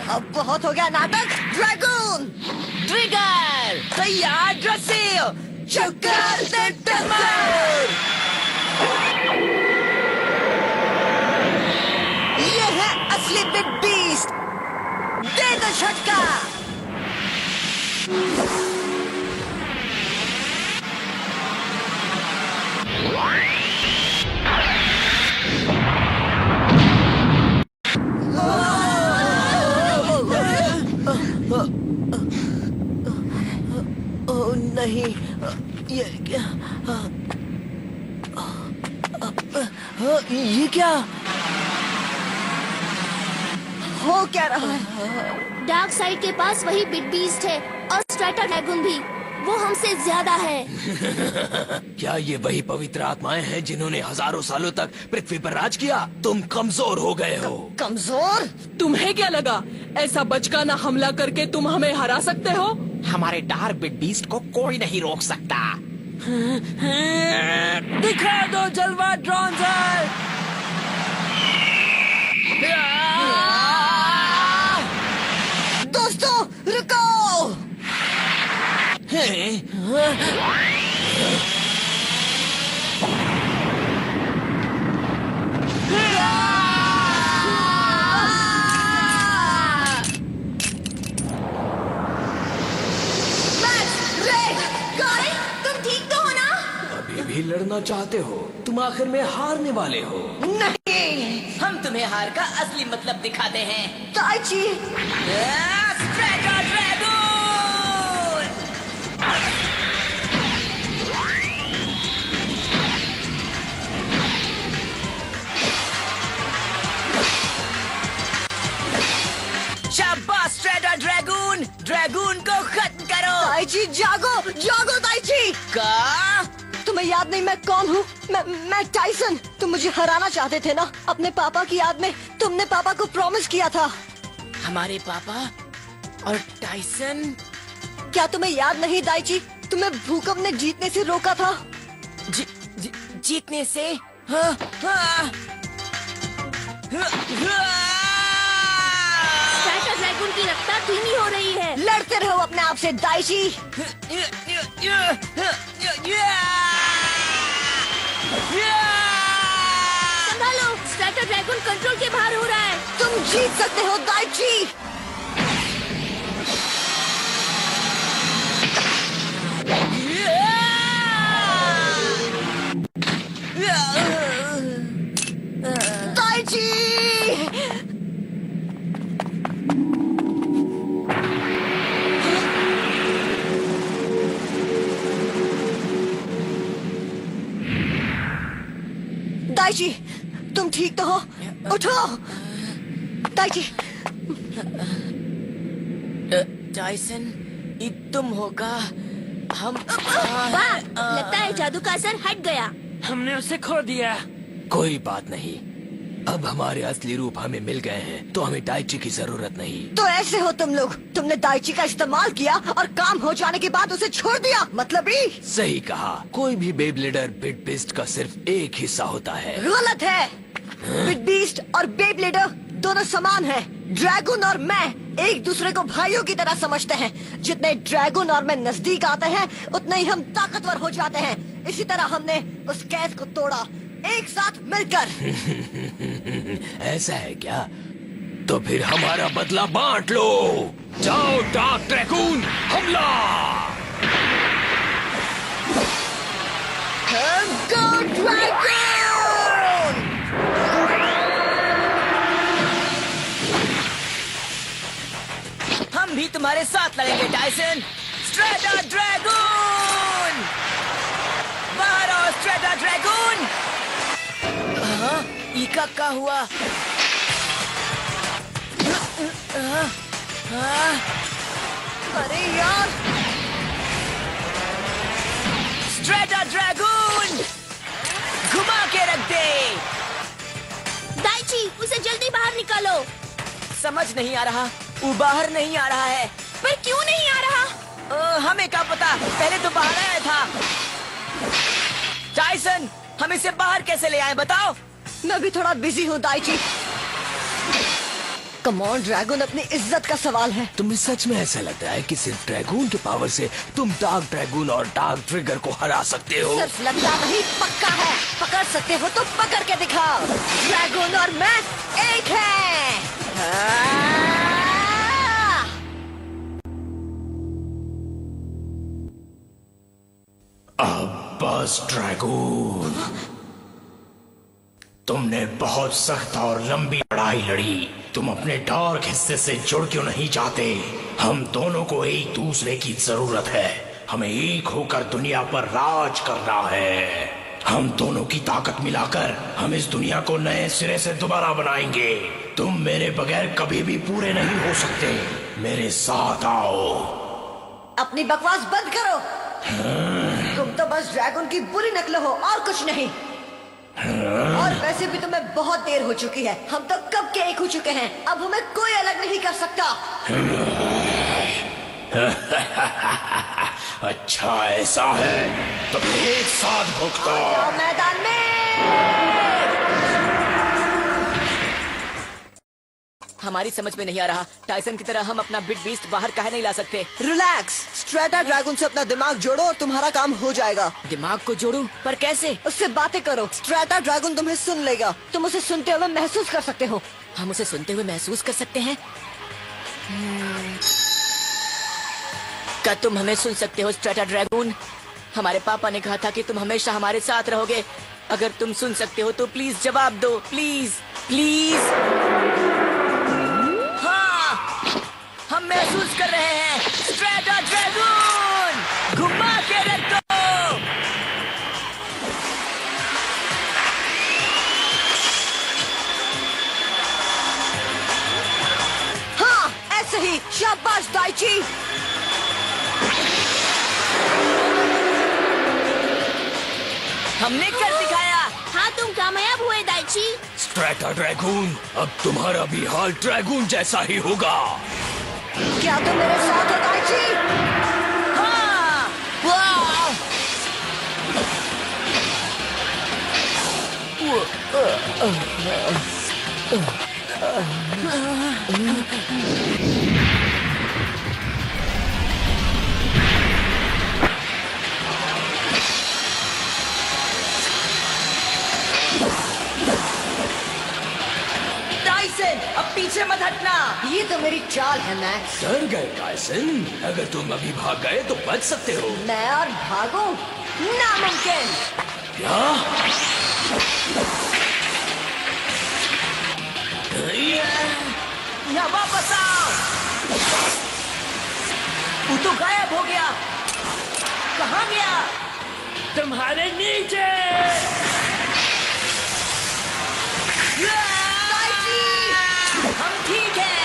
अब बहुत हो गया नाटक। ड्रैगन ट्रिगर तैयार, ड्रेसिल चक्कर से टक्कर। ये है असली बिग बीस्ट। दे दो झटका। ओ नहीं, ये क्या? ये क्या हो क्या रहा है? डार्क साइड के पास वही बिग बीस्ट है और स्ट्रेटा ड्रैगन भी। वो हमसे ज्यादा है। क्या ये वही पवित्र आत्माएं हैं जिन्होंने हजारों सालों तक पृथ्वी पर राज किया? तुम कमजोर हो गए हो। कमजोर? तुम्हें क्या लगा ऐसा बचकाना हमला करके तुम हमें हरा सकते हो? हमारे डार्क बिग बीस्ट को कोई नहीं रोक सकता। दिखा दो जलवा ड्रॉन्जर। दोस्तों रुको। तुम ठीक तो हो ना? अभी भी लड़ना चाहते हो? तुम आखिर में हारने वाले हो। नहीं, हम तुम्हें हार का असली मतलब दिखाते हैं। Taichi Strata dragon. शाबाश स्ट्रेटा ड्रैगन। ड्रैगन को खत्म करो। ताइची जागो, जागो ताइची। का तुम्हें याद नहीं मैं कौन हूँ? मैं टाइसन। तुम मुझे हराना चाहते थे ना? अपने पापा की याद में तुमने पापा को प्रॉमिस किया था। हमारे पापा और टाइसन? क्या तुम्हें याद नहीं दाइची? तुम्हें भूकंप ने जीतने से रोका था। जीतने से? स्ट्रेटा ड्रैगन की रफ्तार धीमी हो रही है। लड़ते रहो अपने आप से दाइची। संभालो, स्ट्रेटा ड्रैगन कंट्रोल के बाहर हो रहा है। तुम जीत सकते हो दाइची। दाइची दाइची, तुम ठीक तो हो? उठो दाइची। टाइसन, ये तुम होगा? हम वाह, लगता है जादू का असर हट गया। हमने उसे खो दिया। कोई बात नहीं, अब हमारे असली रूप हमें मिल गए हैं तो हमें दाइची की जरूरत नहीं। तो ऐसे हो तुम लोग। तुमने दाइची का इस्तेमाल किया और काम हो जाने के बाद उसे छोड़ दिया। मतलब ही सही कहा। कोई भी बेब्लेडर बिग बीस्ट का सिर्फ एक हिस्सा होता है। गलत है। बिग बीस्ट और बेब्लेडर दोनों समान हैं। ड्रैगन और मैं एक दूसरे को भाइयों की तरह समझते हैं। जितने ड्रैगन और मैं नजदीक आते हैं उतने ही हम ताकतवर हो जाते हैं। इसी तरह हमने उस कैद को तोड़ा, एक साथ मिलकर। ऐसा है क्या? तो फिर हमारा बदला बांट लो। जाओ डार्क ड्रैगन, हमला! Go dragon! हम भी तुम्हारे साथ लड़ेंगे टाइसन। स्ट्रेटा ड्रैगन, बाहर आओ स्ट्रेटा ड्रैगन। इका क्या हुआ? अरे यार, स्ट्रेटा ड्रैगन, जल्दी बाहर निकालो। समझ नहीं आ रहा, वो बाहर नहीं आ रहा है। पर क्यों नहीं आ रहा? हमें क्या पता, पहले तो बाहर आया था। टाइसन, हम इसे बाहर कैसे ले आए बताओ? मैं भी थोड़ा बिजी हूँ दाइची। कमॉन ड्रैगन, अपनी इज्जत का सवाल है। तुम्हें सच में ऐसा लगता है कि सिर्फ ड्रैगन के पावर से तुम डार्क ड्रैगन और डार्क ट्रिगर को हरा सकते हो? सिर्फ लगता नहीं, पक्का है। पकड़ सकते हो तो पकड़ के दिखाओ। ड्रैगन और मैं एक है। अब बस ड्रैगन, तुमने बहुत सख्त और लंबी लड़ाई लड़ी। तुम अपने डार्क हिस्से से जुड़ क्यों नहीं जाते? हम दोनों को एक दूसरे की जरूरत है। हमें एक होकर दुनिया पर राज करना है। हम दोनों की ताकत मिलाकर हम इस दुनिया को नए सिरे से दोबारा बनाएंगे। तुम मेरे बगैर कभी भी पूरे नहीं हो सकते। मेरे साथ आओ। अपनी बकवास बंद करो। तुम तो बस ड्रैगन की बुरी नकल हो और कुछ नहीं। और वैसे भी तुम्हें बहुत देर हो चुकी है। हम तो कब के एक हो चुके हैं। अब हमें कोई अलग नहीं कर सकता। अच्छा ऐसा है तो एक साथ भुगतो। आओ मैदान में। हमारी समझ में नहीं आ रहा, टाइसन की तरह हम अपना बिग बीस्ट बाहर काहे नहीं ला सकते? रिलैक्स, स्ट्रेटा ड्रैगन से अपना दिमाग जोड़ो और तुम्हारा काम हो जाएगा। दिमाग को जोड़ूं? पर कैसे? उससे बातें करो। स्ट्रेटा ड्रैगन तुम्हें सुन लेगा। तुम उसे सुनते हुए महसूस कर सकते हो। हम उसे सुनते हुए महसूस कर सकते हैं? क्या तुम हमें सुन सकते हो स्ट्रेटा ड्रैगन? हमारे पापा ने कहा था कि तुम हमेशा हमारे साथ रहोगे। अगर तुम सुन सकते हो तो प्लीज जवाब दो, प्लीज प्लीज। हम महसूस कर रहे हैं। स्ट्रेटा ड्रैगन घुमा के रख दो। हाँ, ऐसे ही। शाबाश दाइची। हमने कर दिखाया। हाँ, तुम कामयाब हुए दाइची। स्ट्रेटा ड्रैगन, अब तुम्हारा भी हाल ड्रैगन जैसा ही होगा। क्या तुम मेरे साथ हो दाइची? हाँ, वाह! टाइसन, अब पीछे मत हटना। ये तो मेरी चाल है मैक्स। डर गए टाइसन? अगर तुम अभी भाग गए तो बच सकते हो। मैं और भागूं? नामुमकिन। क्या? यहाँ वापस आओ। वो तो गायब हो गया। कहाँ गया? तुम्हारे नीचे। हम ठीक हैं।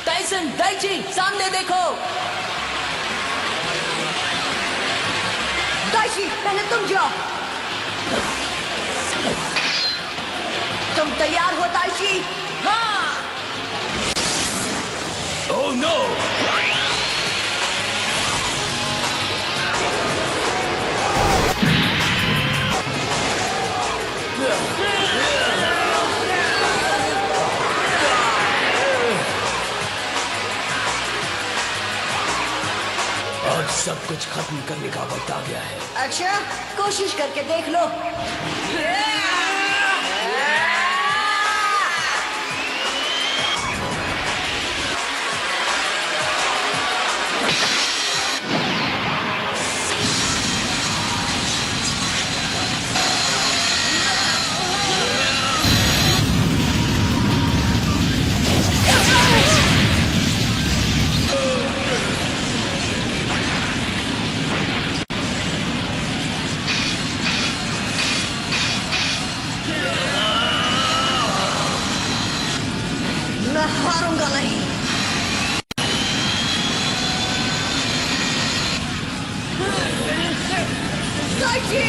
टाइसन, दाइची, सामने देखो। दाइची, पहले तुम जाओ। तुम तैयार हो दाइची? हाँ। Oh no! अब सब कुछ खत्म करने का वक्त आ गया है। अच्छा, कोशिश करके देख लो। मैं हारूंगा नहीं। दाइची!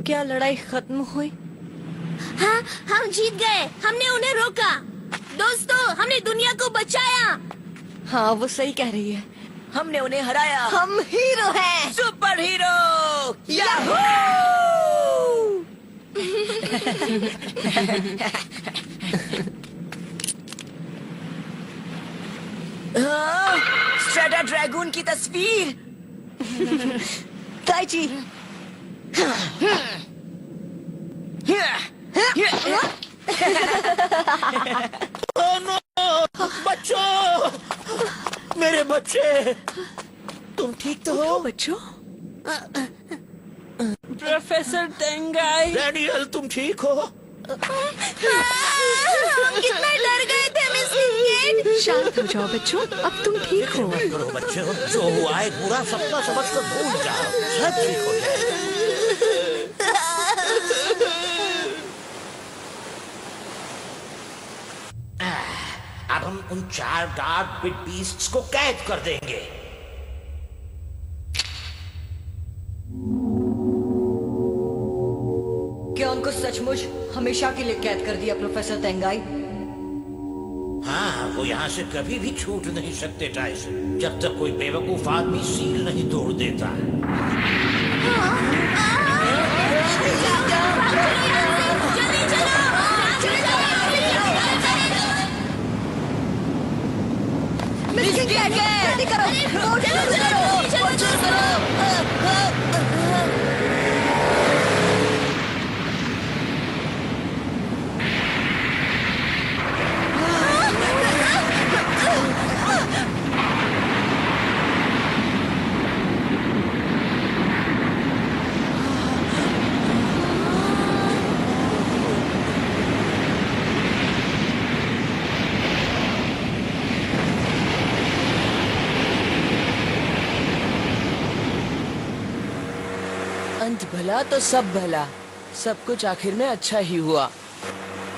क्या लड़ाई खत्म हुई? हाँ, हम जीत गए। हमने उन्हें रोका। दोस्तों, हमने दुनिया को बचाया। हाँ, वो सही कह रही है। हमने उन्हें हराया। हम हीरो हैं। Super hero. Yahoo! Strata dragoon की तस्वीर। ताइची, बच्चों, मेरे बच्चे, तुम ठीक तो हो? बच्चों, प्रोफेसर तेंगाई। डैनियल, तुम ठीक हो? हम कितना डर गए थे मिस्टर किड। शांत हो जाओ बच्चों, अब तुम ठीक हो। मत करो बच्चों, जो हुआ एक बुरा सपना समझकर भूल जाओ, सब ठीक हो जाएगा। अब हम उन 4 डार्क बिट बीस्ट्स को कैद कर देंगे। क्या उनको सचमुच हमेशा के लिए कैद कर दिया प्रोफेसर तेंगाई? हाँ, वो यहाँ से कभी भी छूट नहीं सकते टाइसन, जब तक कोई बेवकूफ आदमी सील नहीं तोड़ देता। मिस्टर किड, जल्दी करो, बोट शुरू करो, बोट शुरू करो। अंत भला तो सब भला, सब कुछ आखिर में अच्छा ही हुआ।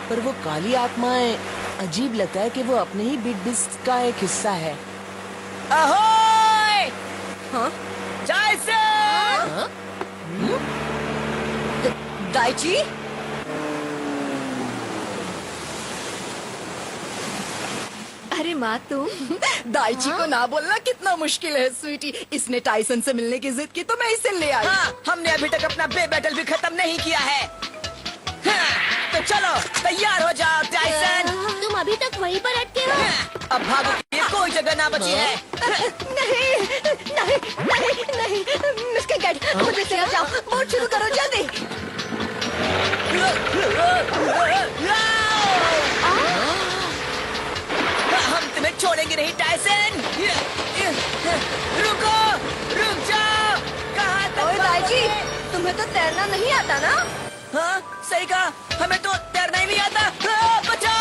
पर वो काली आत्माएं, अजीब लगता है कि वो अपने ही बिट बिस्ट का एक हिस्सा है। अहोय! हाँ? टाइसन! दाइची? अरे माँ तुम। दाइची को ना बोलना कितना मुश्किल है स्वीटी। इसने टाइसन से मिलने की जिद की तो मैं इसे ले आई। हाँ, हमने अभी तक अपना बे बैटल भी खत्म नहीं किया है। हाँ, तो चलो तैयार हो जाओ टाइसन। तुम अभी तक वहीं पर अटके हो। अब भागो के लिए कोई जगह ना बची है। नहीं, नहीं, नहीं, नहीं, मिस्टर किड, मुझे से जाओ, बोट शुरू करो जल्दी। हम तुम्हें छोड़ेंगे नहीं टाइसन। रुको, रुक जाओ। कहाँ तक ओए दाइची, तुम्हें तो तैरना नहीं आता ना? हाँ, सही कहा, हमें तो तैरना ही नहीं आता। बचाओ!